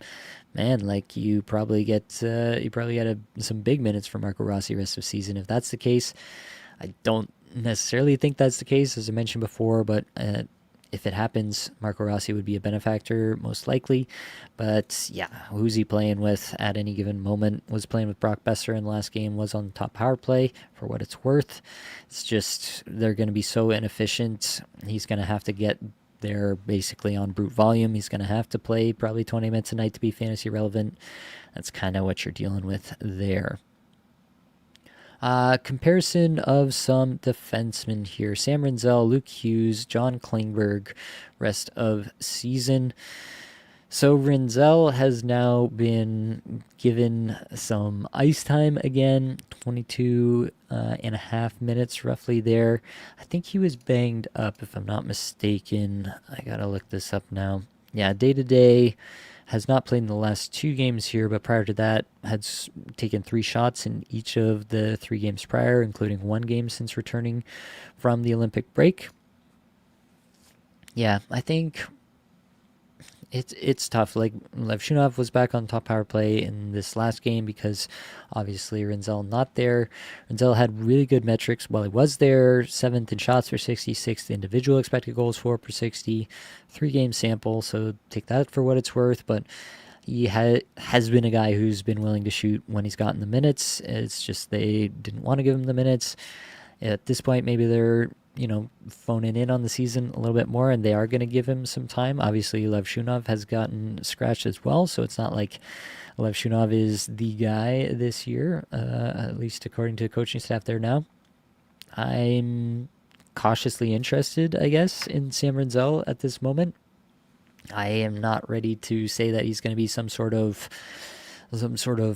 man, like you probably get some big minutes for Marco Rossi rest of season. If that's the case, I don't necessarily think that's the case, as I mentioned before, but if it happens, Marco Rossi would be a benefactor, most likely. But yeah, who's he playing with at any given moment? Was playing with Brock Besser in the last game, was on the top power play for what it's worth. It's just, they're going to be so inefficient. He's going to have to get there basically on brute volume. He's going to have to play probably 20 minutes a night to be fantasy relevant. That's kind of what you're dealing with there. Comparison of some defensemen here. Sam Rinzel, Luke Hughes, John Klingberg, rest of season. So Rinzel has now been given some ice time again, 22 and a half minutes roughly there. I think he was banged up, if I'm not mistaken. I gotta look this up now. Yeah, day-to-day. Has not played in the last 2 games here, but prior to that had taken 3 shots in each of the 3 games prior, including 1 game since returning from the Olympic break. Yeah, I think it's tough. Like, Levshunov was back on top power play in this last game because obviously Rinzel not there. Rinzel had really good metrics while he was there. 7th in shots per 60, 6th individual expected goals for per 60. 3-game sample, so take that for what it's worth. But he has been a guy who's been willing to shoot when he's gotten the minutes. It's just they didn't want to give him the minutes. At this point, maybe they're phoning in on the season a little bit more, and they are going to give him some time. Obviously, Levshunov has gotten scratched as well, so it's not like Levshunov is the guy this year, at least according to the coaching staff there now. I'm cautiously interested, I guess, in Sam Rinzel at this moment. I am not ready to say that he's going to be some sort of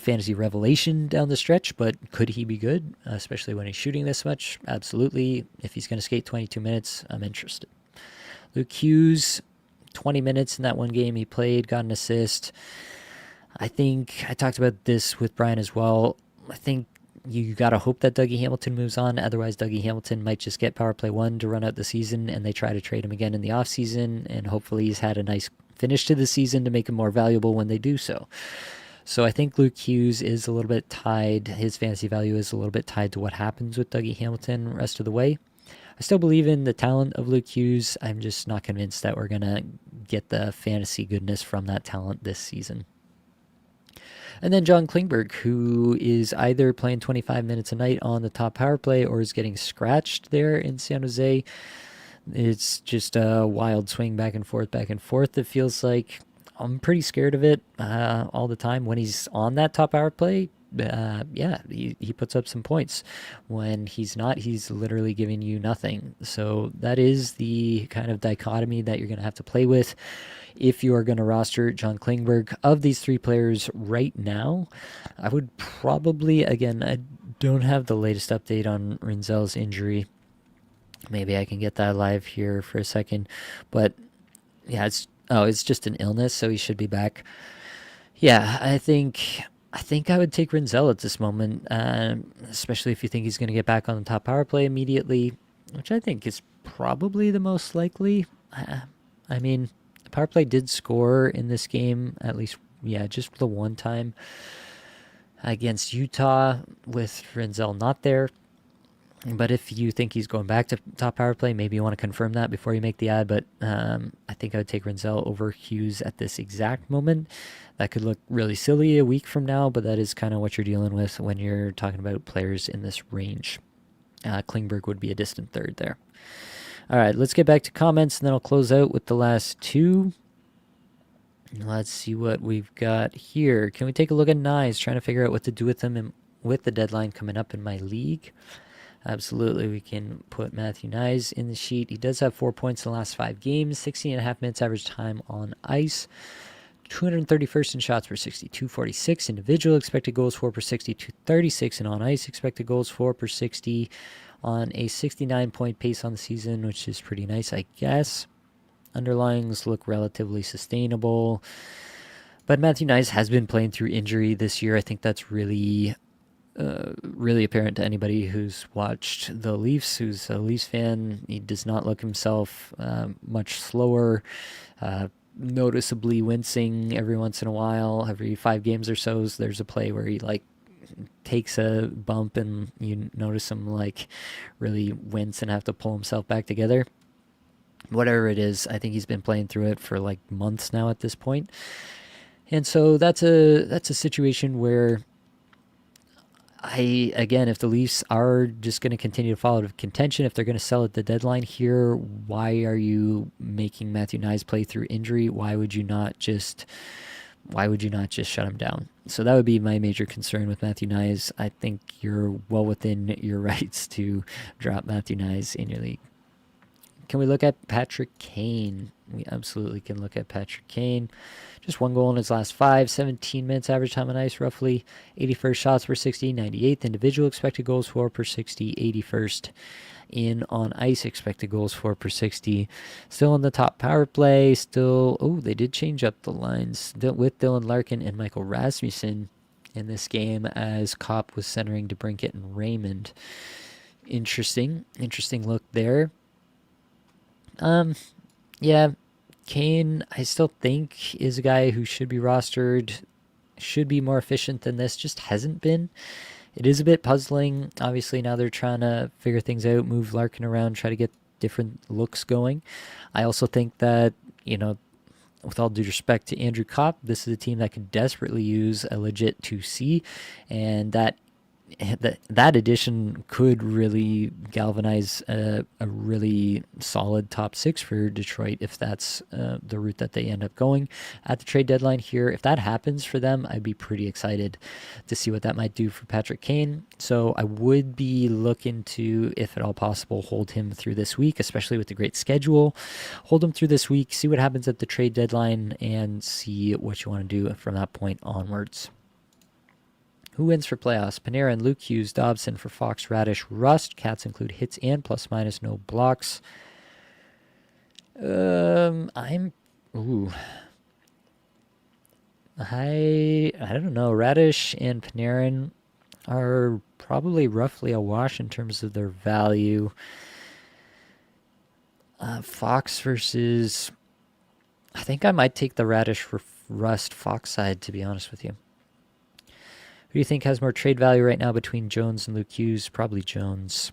fantasy revelation down the stretch, but could he be good, especially when he's shooting this much? Absolutely. If he's going to skate 22 minutes, I'm interested. Luke Hughes, 20 minutes in that 1 game he played, got an assist. I think I talked about this with Brian as well. I think you got to hope that Dougie Hamilton moves on. Otherwise, Dougie Hamilton might just get power play 1 to run out the season, and they try to trade him again in the offseason, and hopefully he's had a nice finish to the season to make him more valuable when they do so. So I think Luke Hughes is a little bit tied. His fantasy value is a little bit tied to what happens with Dougie Hamilton the rest of the way. I still believe in the talent of Luke Hughes. I'm just not convinced that we're going to get the fantasy goodness from that talent this season. And then John Klingberg, who is either playing 25 minutes a night on the top power play or is getting scratched there in San Jose. It's just a wild swing back and forth, back and forth. It feels like I'm pretty scared of it all the time. When he's on that top power play, yeah, he puts up some points. When he's not, he's literally giving you nothing. So that is the kind of dichotomy that you're going to have to play with if you are going to roster John Klingberg. Of these three players right now, I would probably, again, I don't have the latest update on Rinzel's injury. Maybe I can get that live here for a second. But yeah, it's just an illness, so he should be back. Yeah, I think I would take Rinzel at this moment, especially if you think he's going to get back on the top power play immediately, which I think is probably the most likely. I mean, the power play did score in this game, at least, yeah, just the one time against Utah with Rinzel not there. But if you think he's going back to top power play, maybe you want to confirm that before you make the ad. But I think I would take Rinzel over Hughes at this exact moment. That could look really silly a week from now, but that is kind of what you're dealing with when you're talking about players in this range. Klingberg would be a distant third there. All right, let's get back to comments, and then I'll close out with the last two. Let's see what we've got here. Can we take a look at Nyes, trying to figure out what to do with them with the deadline coming up in my league? Absolutely, we can put Matthew Nyes in the sheet. He does have 4 points in the last 5 games, 16.5 minutes average time on ice, 231st in shots per 60, 246 individual expected goals for per 60, 236 and on ice expected goals for per 60 on a 69-point pace on the season, which is pretty nice, I guess. Underlyings look relatively sustainable. But Matthew Nyes has been playing through injury this year. I think that's really apparent to anybody who's watched the Leafs, who's a Leafs fan. He does not look himself, much slower, noticeably wincing every once in a while. Every 5 games or so, there's a play where he takes a bump and you notice him really wince and have to pull himself back together. Whatever it is, I think he's been playing through it for months now at this point. And so that's a situation where if the Leafs are just going to continue to fall out of contention, if they're going to sell at the deadline here, why are you making Matthew Nyes play through injury? Why would you not just shut him down? So that would be my major concern with Matthew Nyes. I think you're well within your rights to drop Matthew Nyes in your league. Can we look at Patrick Kane? We absolutely can look at Patrick Kane. Just 1 goal in his last 5, 17 minutes average time on ice roughly, 81st shots per 60, 98th individual expected goals for per 60, 81st in on ice expected goals for per 60. Still on the top power play, they did change up the lines with Dylan Larkin and Michael Rasmussen in this game as Kopp was centering DeBrincat and Raymond. Interesting look there. Yeah, Kane, I still think, is a guy who should be rostered, should be more efficient than this, just hasn't been. It is a bit puzzling. Obviously, now they're trying to figure things out, move Larkin around, try to get different looks going. I also think that, with all due respect to Andrew Kopp, this is a team that could desperately use a legit 2C, and that addition could really galvanize a really solid top 6 for Detroit if that's the route that they end up going at the trade deadline here. If that happens for them, I'd be pretty excited to see what that might do for Patrick Kane. So I would be looking to, if at all possible, hold him through this week, especially with the great schedule. Hold him through this week, see what happens at the trade deadline, and see what you want to do from that point onwards. Who wins for playoffs? Panarin, Luke Hughes, Dobson for Fox, Radish, Rust. Cats include hits and plus minus, no blocks. I don't know. Radish and Panarin are probably roughly a wash in terms of their value. Fox versus, I think I might take the Radish for Rust Fox side, to be honest with you. Who do you think has more trade value right now between Jones and Luke Hughes? Probably Jones.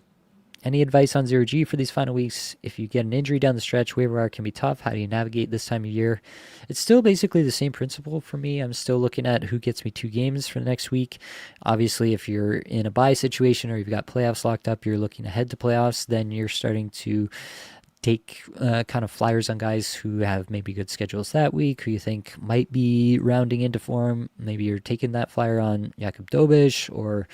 Any advice on 0G for these final weeks? If you get an injury down the stretch, waiver wire can be tough. How do you navigate this time of year? It's still basically the same principle for me. I'm still looking at who gets me 2 games for the next week. Obviously, if you're in a bye situation or you've got playoffs locked up, you're looking ahead to playoffs, then you're starting to take kind of flyers on guys who have maybe good schedules that week, who you think might be rounding into form. Maybe you're taking that flyer on Jakub Dobiš or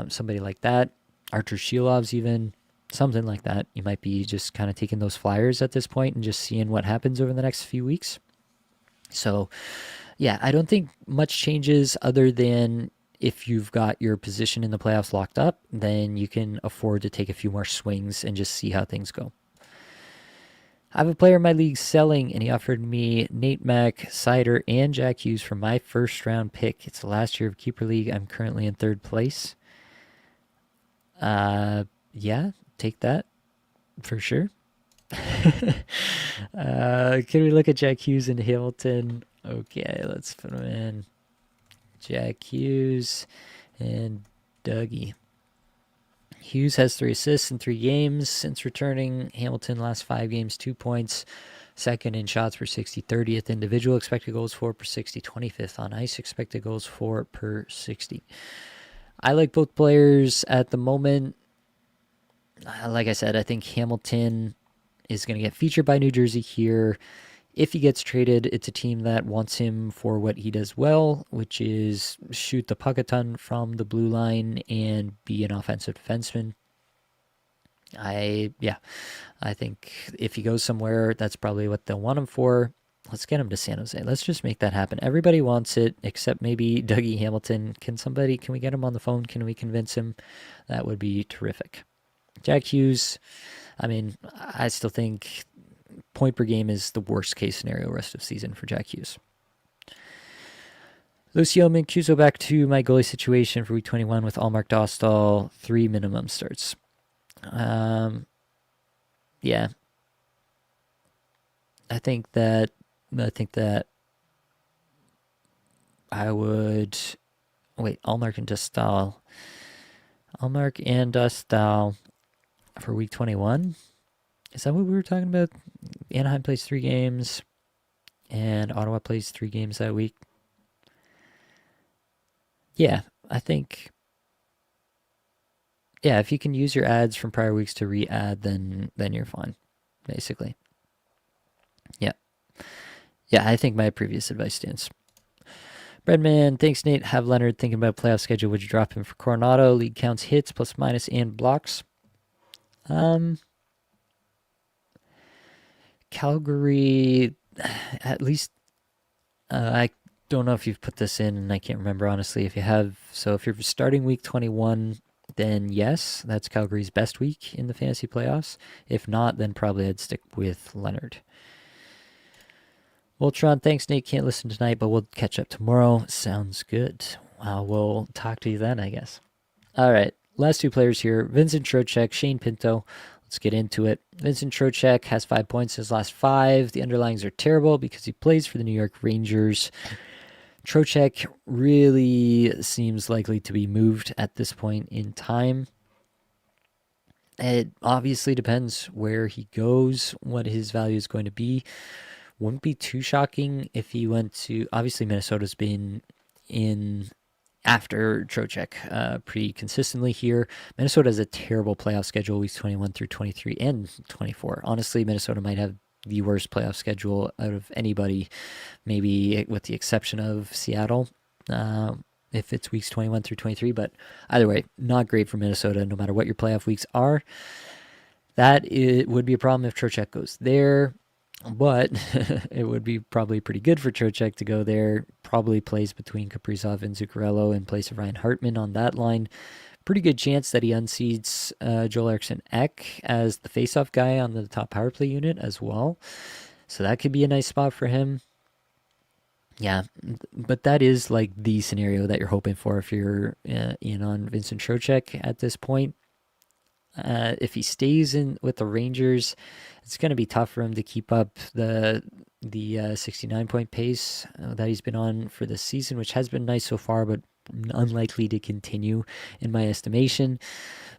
somebody like that. Artur Shilov's even, something like that. You might be just kind of taking those flyers at this point and just seeing what happens over the next few weeks. So, yeah, I don't think much changes other than if you've got your position in the playoffs locked up, then you can afford to take a few more swings and just see how things go. I have a player in my league selling, and he offered me Nate Mack, Sider, and Jack Hughes for my first round pick. It's the last year of Keeper League. I'm currently in 3rd place. Yeah, take that for sure. Can we look at Jack Hughes and Hamilton? Okay, let's put him in. Jack Hughes and Dougie. Hughes has 3 assists in 3 games since returning. Hamilton last 5 games, 2 points. Second in shots per 60, 30th individual expected goals for per 60, 25th on ice expected goals for per 60. I like both players at the moment. Like I said, I think Hamilton is going to get featured by New Jersey here. If he gets traded, it's a team that wants him for what he does well, which is shoot the puck a ton from the blue line and be an offensive defenseman. I think if he goes somewhere, that's probably what they'll want him for. Let's get him to San Jose. Let's just make that happen. Everybody wants it except maybe Dougie Hamilton. Can we get him on the phone? Can we convince him? That would be terrific. Jack Hughes, I mean, I still think point per game is the worst case scenario rest of season for Jack Hughes. Lucio Mancuso back to my goalie situation for week 21 with Allmark Dostal, 3 minimum starts. Yeah. I think that I would wait, Allmark and Dostal for week 21. Is that what we were talking about? Anaheim plays 3 games and Ottawa plays 3 games that week. Yeah, I think if you can use your ads from prior weeks to re-add, then you're fine, basically. Yeah, I think my previous advice stands. Breadman, thanks, Nate. Have Leonard thinking about playoff schedule. Would you drop him for Coronado? League counts hits, plus, minus, and blocks. Calgary, at least, I don't know if you've put this in, and I can't remember, honestly. If you have, so if you're starting week 21, then yes, that's Calgary's best week in the fantasy playoffs. If not, then probably I'd stick with Leonard. Voltron, thanks, Nate. Can't listen tonight, but we'll catch up tomorrow. Sounds good. We'll talk to you then, I guess. All right, last 2 players here. Vincent Trocheck, Shane Pinto. Let's get into it. Vincent Trocheck has 5 points in his last 5. The underlyings are terrible because he plays for the New York Rangers. Trocheck really seems likely to be moved at this point in time. It obviously depends where he goes, what his value is going to be. Wouldn't be too shocking if he went to, obviously Minnesota's been in after Trocheck pretty consistently here. Minnesota has a terrible playoff schedule, weeks 21 through 23 and 24. Honestly, Minnesota might have the worst playoff schedule out of anybody, maybe with the exception of Seattle, if it's weeks 21 through 23. But either way, not great for Minnesota, no matter what your playoff weeks are. It would be a problem if Trocheck goes there. But it would be probably pretty good for Trocheck to go there. Probably plays between Kaprizov and Zuccarello in place of Ryan Hartman on that line. Pretty good chance that he unseats Joel Eriksson Ek as the faceoff guy on the top power play unit as well. So that could be a nice spot for him. Yeah, but that is like the scenario that you're hoping for if you're in on Vincent Trocheck at this point. If he stays in with the Rangers, it's going to be tough for him to keep up the 69-point pace that he's been on for this season, which has been nice so far, but unlikely to continue in my estimation.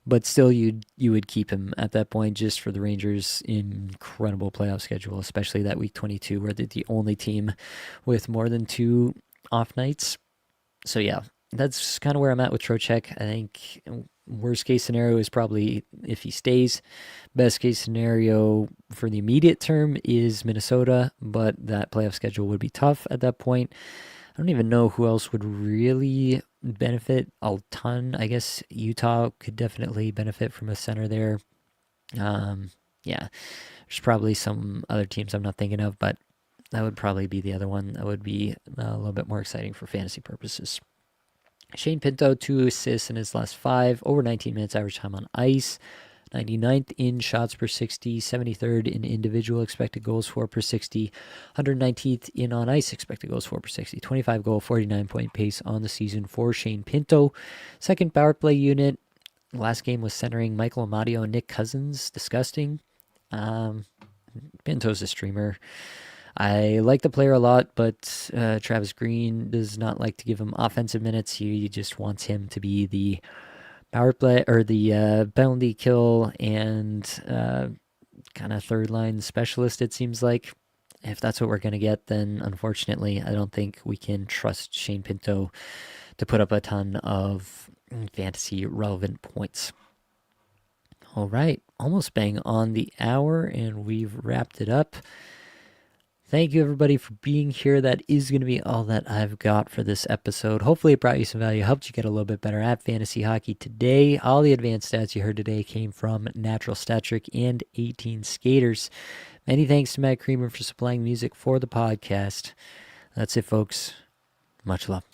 But still, you would keep him at that point just for the Rangers' incredible playoff schedule, especially that week 22 where they're the only team with more than 2 off nights. So yeah, that's kind of where I'm at with Trocheck. I think worst case scenario is probably if he stays. Best case scenario for the immediate term is Minnesota, but that playoff schedule would be tough at that point. I don't even know who else would really benefit a ton. I guess Utah could definitely benefit from a center there. Yeah, there's probably some other teams I'm not thinking of, but that would probably be the other one that would be a little bit more exciting for fantasy purposes. Shane Pinto, 2 assists in his last 5, over 19 minutes average time on ice, 99th in shots per 60, 73rd in individual expected goals for per 60, 119th in on ice expected goals for per 60, 25 goal, 49 point pace on the season for Shane Pinto. Second power play unit. Last game was centering Michael Amadio and Nick Cousins. Disgusting. Pinto's a streamer. I like the player a lot, but Travis Green does not like to give him offensive minutes. He just wants him to be the power play or the penalty kill and kind of third line specialist, it seems like. If that's what we're going to get, then unfortunately, I don't think we can trust Shane Pinto to put up a ton of fantasy relevant points. All right, almost bang on the hour, and we've wrapped it up. Thank you, everybody, for being here. That is going to be all that I've got for this episode. Hopefully it brought you some value, helped you get a little bit better at fantasy hockey today. All the advanced stats you heard today came from Natural Stat Trick and 18 Skaters. Many thanks to Matt Creamer for supplying music for the podcast. That's it, folks. Much love.